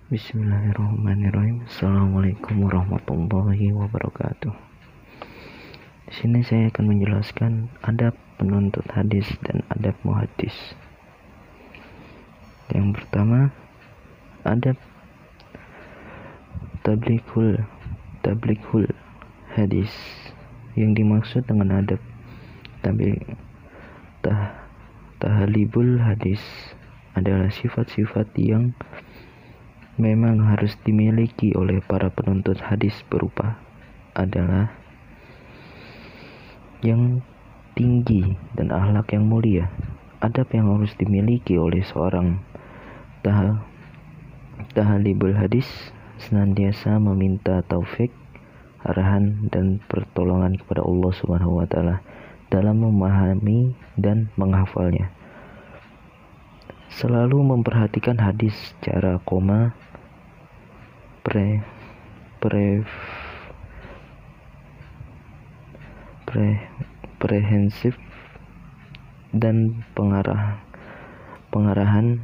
Bismillahirrahmanirrahim. Assalamualaikum warahmatullahi wabarakatuh. Di sini saya akan menjelaskan adab penuntut hadis dan adab muhaddis. Yang pertama, adab tablighul hadis. Yang dimaksud dengan adab tahlibul hadis adalah sifat-sifat yang memang harus dimiliki oleh para penuntut hadis, berupa adalah yang tinggi dan akhlak yang mulia. Adab yang harus dimiliki oleh seorang tahlibul hadis senantiasa meminta taufik, arahan dan pertolongan kepada Allah Subhanahu wa taala dalam memahami dan menghafalnya. Selalu memperhatikan hadis secara komprehensif dan pengarahan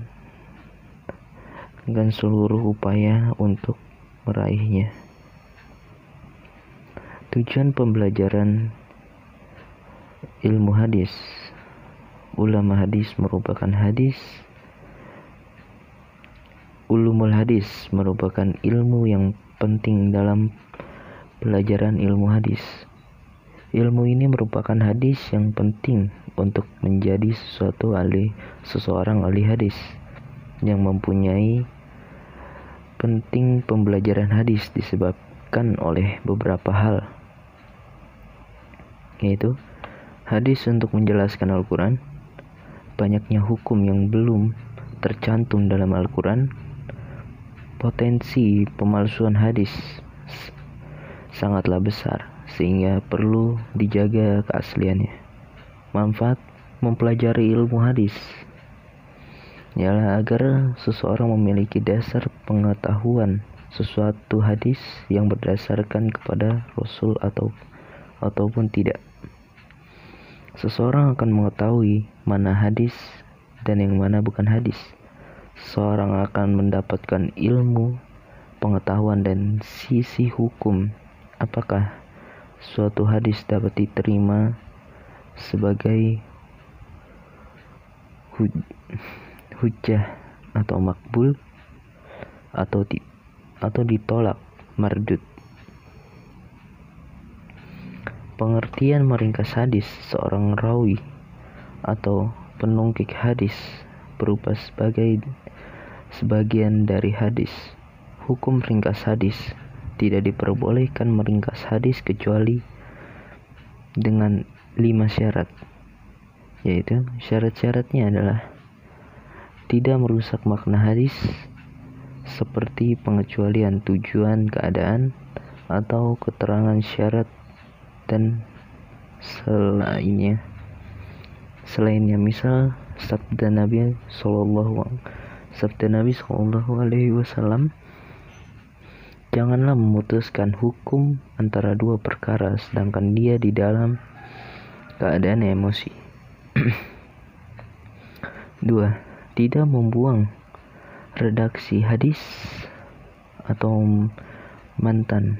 dan seluruh upaya untuk meraihnya. Tujuan pembelajaran ilmu hadis. Ulama hadis merupakan ulumul hadis merupakan ilmu yang penting dalam pelajaran ilmu hadis. Ilmu ini merupakan hadis yang penting untuk menjadi seseorang ahli hadis yang mempunyai penting. Pembelajaran hadis disebabkan oleh beberapa hal, yaitu hadis untuk menjelaskan Al-Quran, banyaknya hukum yang belum tercantum dalam Al-Quran, potensi pemalsuan hadis sangatlah besar sehingga perlu dijaga keasliannya. Manfaat mempelajari ilmu hadis ialah agar seseorang memiliki dasar pengetahuan sesuatu hadis yang berdasarkan kepada Rasul ataupun tidak. Seseorang akan mengetahui mana hadis dan yang mana bukan hadis. Seorang akan mendapatkan ilmu, pengetahuan dan sisi hukum. Apakah suatu hadis dapat diterima sebagai hujjah atau makbul atau ditolak mardud. Pengertian meringkas hadis. Seorang rawi atau penungkik hadis berupa sebagian dari hadis. Hukum ringkas hadis. Tidak diperbolehkan meringkas hadis kecuali dengan 5 syarat, yaitu syarat-syaratnya adalah tidak merusak makna hadis, seperti pengecualian tujuan, keadaan, atau keterangan syarat dan selainnya. Misal sabda Nabi Sallallahu Alaihi Wasallam, janganlah memutuskan hukum antara dua perkara sedangkan dia di dalam keadaan emosi. 2. Tidak membuang redaksi hadis atau mantan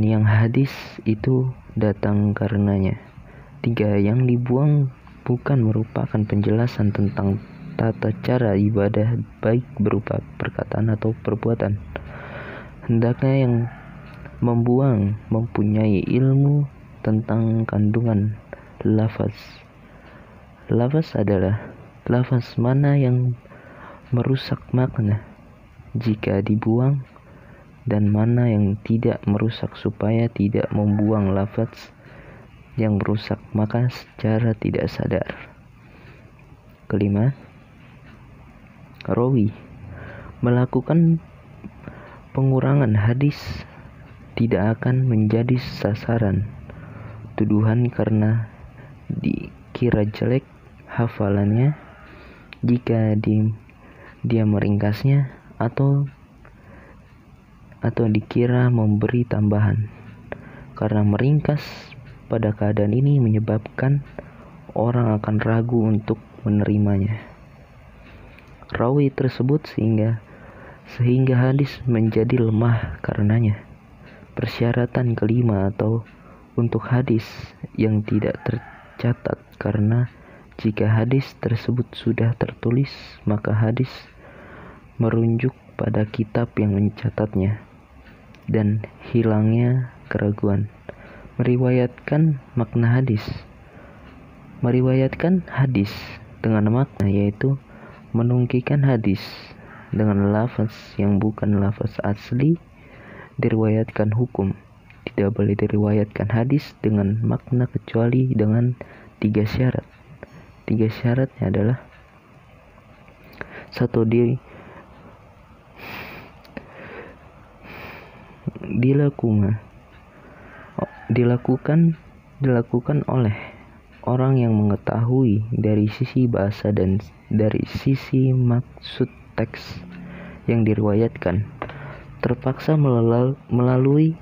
yang hadis itu datang karenanya. 3. Yang dibuang bukan merupakan penjelasan tentang tata cara ibadah, baik berupa perkataan atau perbuatan. Hendaknya yang membuang mempunyai ilmu tentang kandungan lafaz. Lafaz adalah lafaz mana yang merusak makna jika dibuang dan mana yang tidak merusak, supaya tidak membuang lafaz yang merusak maka secara tidak sadar. 5. Rawi melakukan pengurangan hadis tidak akan menjadi sasaran tuduhan karena dikira jelek hafalannya jika dia meringkasnya atau dikira memberi tambahan. Karena meringkas pada keadaan ini menyebabkan orang akan ragu untuk menerimanya. rawi tersebut sehingga hadis menjadi lemah karenanya. Persyaratan kelima atau untuk hadis yang tidak tercatat, karena jika hadis tersebut sudah tertulis, maka hadis merujuk pada kitab yang mencatatnya dan hilangnya keraguan. Meriwayatkan makna hadis. Meriwayatkan hadis dengan makna yaitu menungkikan hadis dengan lafaz yang bukan lafaz asli. Diriwayatkan hukum. Tidak boleh diriwayatkan hadis dengan makna kecuali dengan 3 syarat. 3 syaratnya adalah: 1. Dilakukan oleh orang yang mengetahui dari sisi bahasa dan dari sisi maksud teks yang diriwayatkan, terpaksa melalui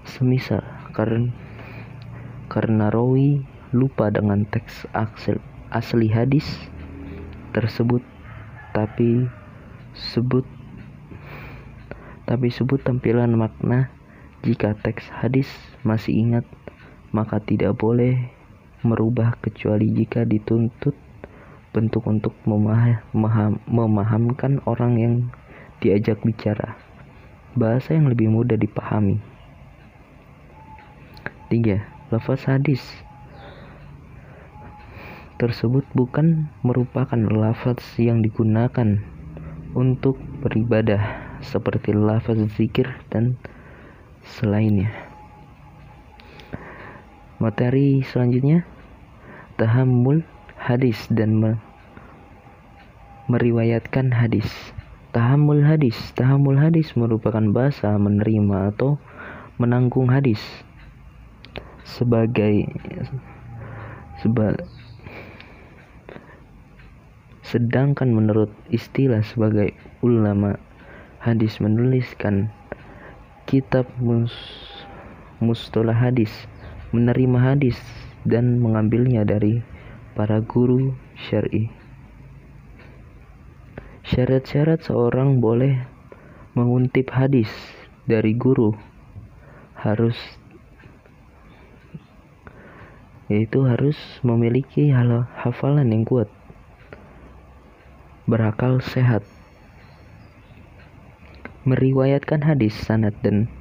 semisal karena rawi lupa dengan teks asli hadis tersebut, tapi sebut tampilan makna. Jika teks hadis masih ingat, maka tidak boleh merubah kecuali jika dituntut bentuk untuk memahamkan orang yang diajak bicara, bahasa yang lebih mudah dipahami. 3. Lafaz hadis tersebut bukan merupakan lafaz yang digunakan untuk beribadah seperti lafaz zikir dan selainnya. Materi selanjutnya, tahammul hadis dan meriwayatkan hadis. Tahammul hadis merupakan bahasa menerima atau menanggung hadis. Sedangkan menurut istilah sebagai ulama hadis menuliskan kitab mustalah hadis, menerima hadis dan mengambilnya dari para guru syar'i. Syarat-syarat seorang boleh menguntip hadis dari guru harus memiliki hafalan yang kuat, berakal sehat, meriwayatkan hadis sanad dan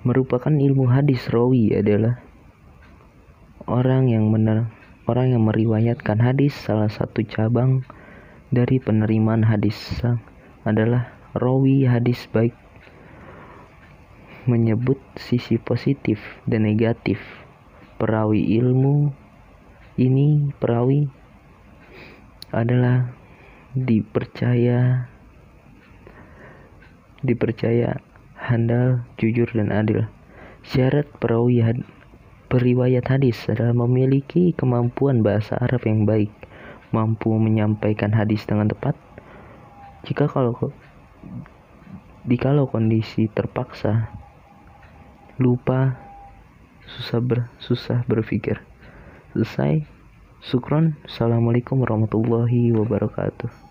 merupakan ilmu hadis. Rawi adalah orang yang meriwayatkan hadis. Salah satu cabang dari penerimaan hadis adalah rawi hadis baik, menyebut sisi positif dan negatif perawi. Ilmu ini perawi adalah dipercaya handal, jujur dan adil. Syarat periwayat hadis adalah memiliki kemampuan bahasa Arab yang baik, mampu menyampaikan hadis dengan tepat. Jikalau kondisi terpaksa, lupa, susah berpikir. Selesai. Syukron. Assalamualaikum warahmatullahi wabarakatuh.